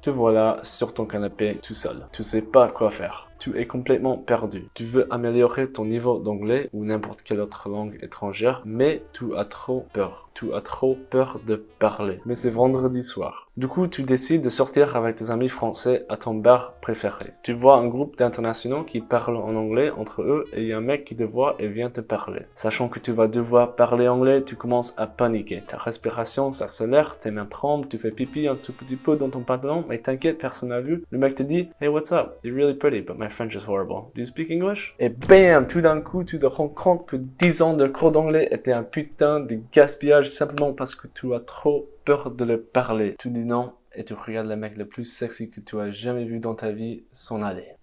Te voilà sur ton canapé tout seul. Tu sais pas quoi faire. Tu es complètement perdu. Tu veux améliorer ton niveau d'anglais ou n'importe quelle autre langue étrangère, mais tu as trop peur. Tu as trop peur de parler. Mais c'est vendredi soir. Du coup, tu décides de sortir avec tes amis français à ton bar préféré. Tu vois un groupe d'internationaux qui parlent en anglais entre eux et il y a un mec qui te voit et vient te parler. Sachant que tu vas devoir parler anglais, tu commences à paniquer. Ta respiration s'accélère, tes mains tremblent, tu fais pipi un tout petit peu dans ton pantalon, mais t'inquiète, personne n'a vu. Le mec te dit « Hey, what's up? You're really pretty, but my French is horrible. Do you speak English? » Et bam, tout d'un coup, tu te rends compte que 10 ans de cours d'anglais étaient un putain de gaspillage simplement parce que tu as trop peur de le parler. Tu dis non et tu regardes le mec le plus sexy que tu as jamais vu dans ta vie s'en aller.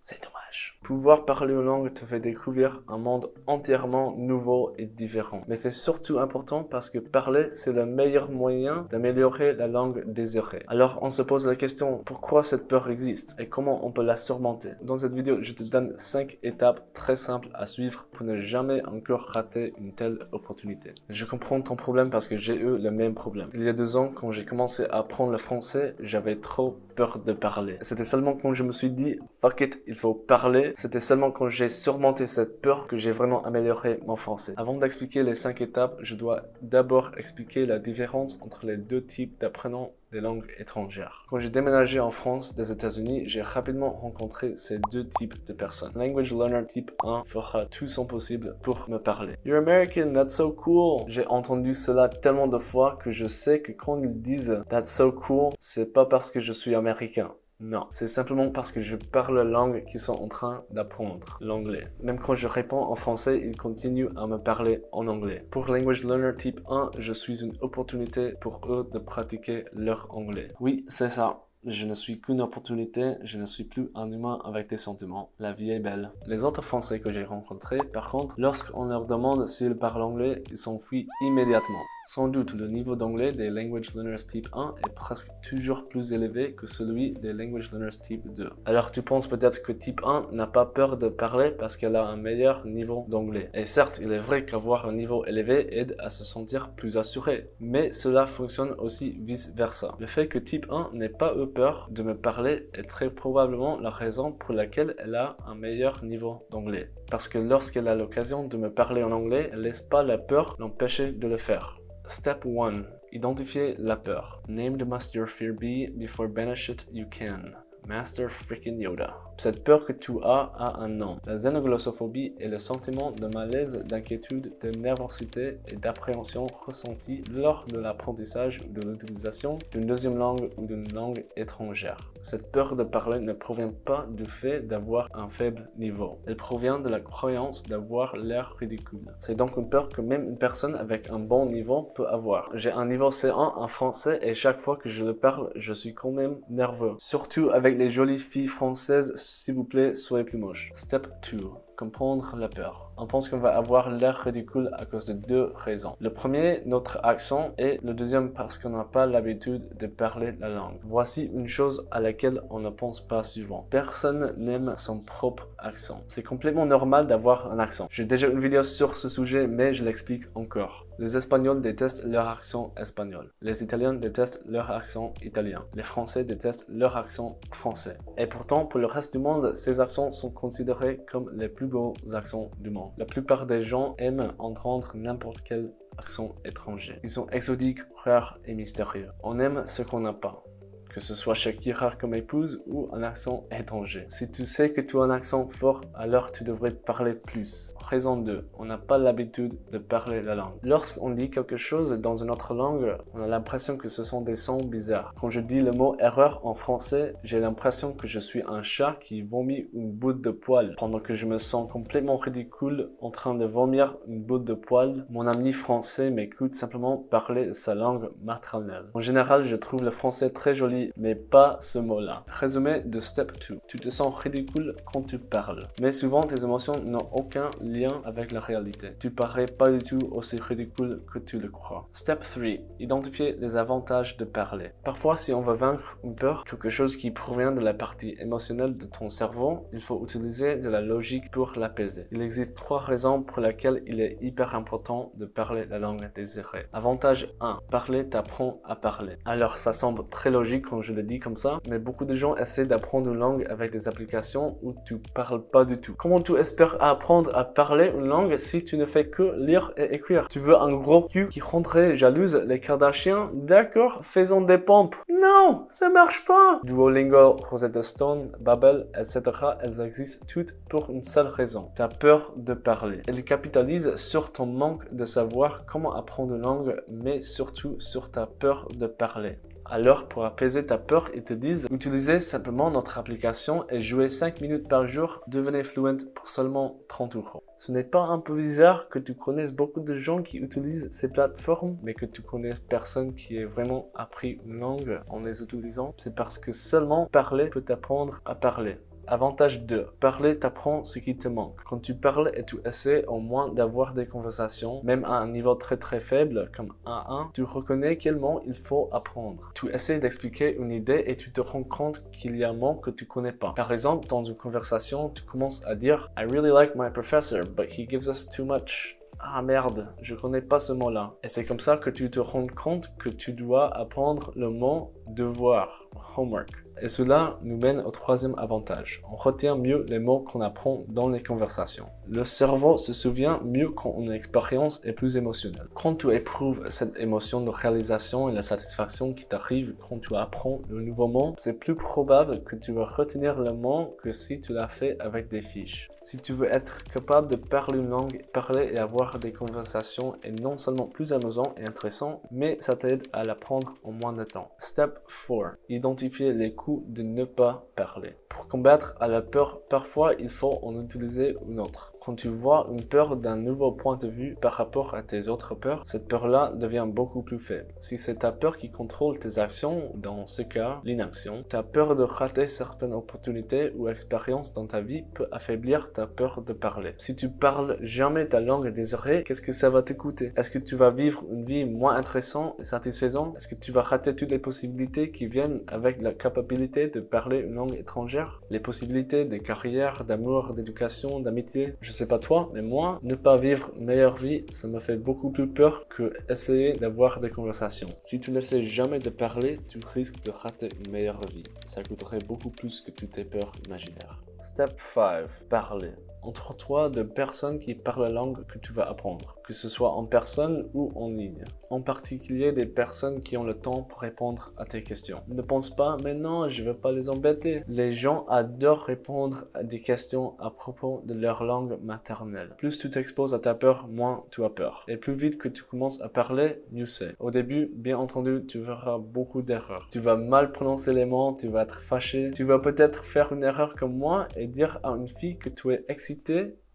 C'est dommage. Pouvoir parler une langue te fait découvrir un monde entièrement nouveau et différent. Mais c'est surtout important parce que parler, c'est le meilleur moyen d'améliorer la langue désirée. Alors on se pose la question, pourquoi cette peur existe et comment on peut la surmonter? Dans cette vidéo, je te donne 5 étapes très simples à suivre pour ne jamais encore rater une telle opportunité. Je comprends ton problème parce que j'ai eu le même problème. Il y a 2 ans, quand j'ai commencé à apprendre le français, j'avais trop peur de parler. C'était seulement quand je me suis dit « fuck it, il faut parler », c'était seulement quand j'ai surmonté cette peur que j'ai vraiment amélioré mon français. Avant d'expliquer les 5 étapes, je dois d'abord expliquer la différence entre les 2 types d'apprenants des langues étrangères. Quand j'ai déménagé en France des États-Unis, j'ai rapidement rencontré ces 2 types de personnes. Language learner type 1 fera tout son possible pour me parler. You're American, that's so cool. J'ai entendu cela tellement de fois que je sais que quand ils disent that's so cool, c'est pas parce que je suis américain. Non, c'est simplement parce que je parle la langue qu'ils sont en train d'apprendre, l'anglais. Même quand je réponds en français, ils continuent à me parler en anglais. Pour Language Learner Type 1, je suis une opportunité pour eux de pratiquer leur anglais. Oui, c'est ça. Je ne suis qu'une opportunité, je ne suis plus un humain avec des sentiments. La vie est belle. Les autres Français que j'ai rencontrés, par contre, lorsqu'on leur demande s'ils parlent anglais, ils s'enfuient immédiatement. Sans doute, le niveau d'anglais des Language Learners Type 1 est presque toujours plus élevé que celui des Language Learners Type 2. Alors tu penses peut-être que Type 1 n'a pas peur de parler parce qu'elle a un meilleur niveau d'anglais. Et certes, il est vrai qu'avoir un niveau élevé aide à se sentir plus assuré, mais cela fonctionne aussi vice-versa. Le fait que Type 1 n'ait pas eu peur de me parler est très probablement la raison pour laquelle elle a un meilleur niveau d'anglais. Parce que lorsqu'elle a l'occasion de me parler en anglais, elle laisse pas la peur l'empêcher de le faire. Step 1. Identifier la peur. Named must your fear be before banish it you can. Master freaking Yoda. Cette peur que tu as a un nom. La xénoglossophobie est le sentiment de malaise, d'inquiétude, de nervosité et d'appréhension ressenti lors de l'apprentissage ou de l'utilisation d'une deuxième langue ou d'une langue étrangère. Cette peur de parler ne provient pas du fait d'avoir un faible niveau. Elle provient de la croyance d'avoir l'air ridicule. C'est donc une peur que même une personne avec un bon niveau peut avoir. J'ai un niveau C1 en français et chaque fois que je le parle, je suis quand même nerveux. Surtout avec les jolies filles françaises, s'il vous plaît, soyez plus moche. Step 2. Comprendre la peur. On pense qu'on va avoir l'air ridicule à cause de 2 raisons. Le premier, notre accent, et le deuxième parce qu'on n'a pas l'habitude de parler la langue. Voici une chose à laquelle on ne pense pas souvent. Personne n'aime son propre accent. C'est complètement normal d'avoir un accent. J'ai déjà une vidéo sur ce sujet, mais je l'explique encore. Les Espagnols détestent leur accent espagnol. Les Italiens détestent leur accent italien. Les Français détestent leur accent français. Et pourtant, pour le reste du monde, ces accents sont considérés comme les plus beaux accents du monde. La plupart des gens aiment entendre n'importe quel accent étranger. Ils sont exotiques, rares et mystérieux. On aime ce qu'on n'a pas. Que ce soit Shakira comme épouse ou un accent étranger. Si tu sais que tu as un accent fort, alors tu devrais parler plus. Raison 2. On n'a pas l'habitude de parler la langue. Lorsqu'on dit quelque chose dans une autre langue, on a l'impression que ce sont des sons bizarres. Quand je dis le mot erreur en français, j'ai l'impression que je suis un chat qui vomit une boule de poil. Pendant que je me sens complètement ridicule en train de vomir une boule de poil, mon ami français m'écoute simplement parler sa langue maternelle. En général, je trouve le français très joli, mais pas ce mot-là. Résumé de Step 2. Tu te sens ridicule quand tu parles. Mais souvent, tes émotions n'ont aucun lien avec la réalité. Tu parais pas du tout aussi ridicule que tu le crois. Step 3. Identifier les avantages de parler. Parfois, si on veut vaincre une peur, quelque chose qui provient de la partie émotionnelle de ton cerveau, il faut utiliser de la logique pour l'apaiser. Il existe 3 raisons pour lesquelles il est hyper important de parler la langue désirée. Avantage 1. Parler t'apprend à parler. Alors, ça semble très logique quand je le dis comme ça, mais beaucoup de gens essaient d'apprendre une langue avec des applications où tu parles pas du tout. Comment tu espères apprendre à parler une langue si tu ne fais que lire et écrire? Tu veux un gros cul qui rendrait jalouse les Kardashians? D'accord, faisons des pompes. Non, ça marche pas. Duolingo, Rosetta Stone, Babbel, etc. Elles existent toutes pour une seule raison. Tu as peur de parler. Elles capitalisent sur ton manque de savoir comment apprendre une langue, mais surtout sur ta peur de parler. Alors, pour apaiser ta peur, ils te disent utilisez simplement notre application et jouez 5 minutes par jour, devenez fluent pour seulement 30 €. Ce n'est pas un peu bizarre que tu connaisses beaucoup de gens qui utilisent ces plateformes, mais que tu connaisses personne qui ait vraiment appris une langue en les utilisant? C'est parce que seulement parler peut t'apprendre à parler. Avantage 2. Parler t'apprend ce qui te manque. Quand tu parles et tu essaies au moins d'avoir des conversations, même à un niveau très faible comme A1, tu reconnais quel mot il faut apprendre. Tu essaies d'expliquer une idée et tu te rends compte qu'il y a un mot que tu connais pas. Par exemple, dans une conversation, tu commences à dire I really like my professor, but he gives us too much. Ah merde, je connais pas ce mot-là. Et c'est comme ça que tu te rends compte que tu dois apprendre le mot devoir, homework. Et cela nous mène au troisième avantage. On retient mieux les mots qu'on apprend dans les conversations. Le cerveau se souvient mieux quand une expérience est plus émotionnelle. Quand tu éprouves cette émotion de réalisation et la satisfaction qui t'arrive quand tu apprends le nouveau mot, c'est plus probable que tu vas retenir le mot que si tu l'as fait avec des fiches. Si tu veux être capable de parler une langue, parler et avoir des conversations est non seulement plus amusant et intéressant, mais ça t'aide à l'apprendre en moins de temps. Step 4. Identifier les coûts de ne pas parler. Pour combattre à la peur, parfois il faut en utiliser une autre. Quand tu vois une peur d'un nouveau point de vue par rapport à tes autres peurs, cette peur-là devient beaucoup plus faible. Si c'est ta peur qui contrôle tes actions, dans ce cas, l'inaction, ta peur de rater certaines opportunités ou expériences dans ta vie peut affaiblir ta peur de parler. Si tu parles jamais ta langue désirée, qu'est-ce que ça va te coûter? Est-ce que tu vas vivre une vie moins intéressante et satisfaisante? Est-ce que tu vas rater toutes les possibilités qui viennent avec la capacité de parler une langue étrangère? Les possibilités de carrière, d'amour, d'éducation, d'amitié? Je sais pas toi, mais moi, ne pas vivre une meilleure vie, ça me fait beaucoup plus peur que essayer d'avoir des conversations. Si tu n'essaies jamais de parler, tu risques de rater une meilleure vie. Ça coûterait beaucoup plus que toutes tes peurs imaginaires. Step 5. Parler. Entoure-toi de personnes qui parlent la langue que tu vas apprendre, que ce soit en personne ou en ligne. En particulier des personnes qui ont le temps pour répondre à tes questions. Ne pense pas, mais non, je ne veux pas les embêter. Les gens adorent répondre à des questions à propos de leur langue maternelle. Plus tu t'exposes à ta peur, moins tu as peur. Et plus vite que tu commences à parler, mieux c'est. Au début, bien entendu, tu verras beaucoup d'erreurs. Tu vas mal prononcer les mots, tu vas être fâché. Tu vas peut-être faire une erreur comme moi et dire à une fille que tu es excité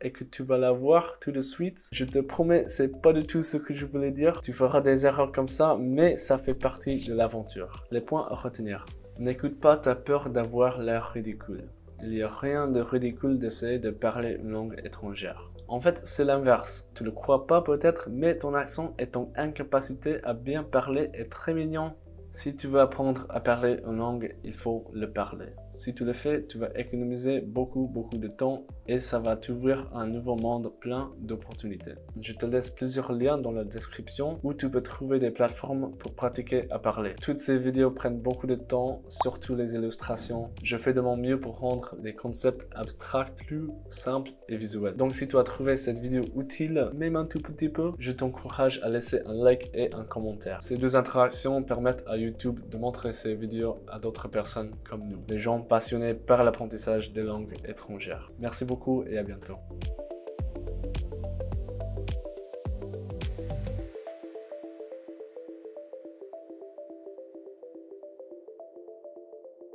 et que tu vas la voir tout de suite. Je te promets, c'est pas du tout ce que je voulais dire. Tu feras des erreurs comme ça, mais ça fait partie de l'aventure. Les points à retenir. N'écoute pas ta peur d'avoir l'air ridicule. Il n'y a rien de ridicule d'essayer de parler une langue étrangère. En fait, c'est l'inverse. Tu le crois pas peut-être, mais ton accent et ton incapacité à bien parler est très mignon. Si tu veux apprendre à parler une langue, il faut le parler. Si tu le fais, tu vas économiser beaucoup de temps et ça va t'ouvrir un nouveau monde plein d'opportunités. Je te laisse plusieurs liens dans la description où tu peux trouver des plateformes pour pratiquer à parler. Toutes ces vidéos prennent beaucoup de temps, surtout les illustrations. Je fais de mon mieux pour rendre des concepts abstracts plus simples et visuels. Donc si tu as trouvé cette vidéo utile, même un tout petit peu, je t'encourage à laisser un like et un commentaire. Ces deux interactions permettent à YouTube de montrer ces vidéos à d'autres personnes comme nous, des gens passionnés par l'apprentissage des langues étrangères. Merci beaucoup et à bientôt.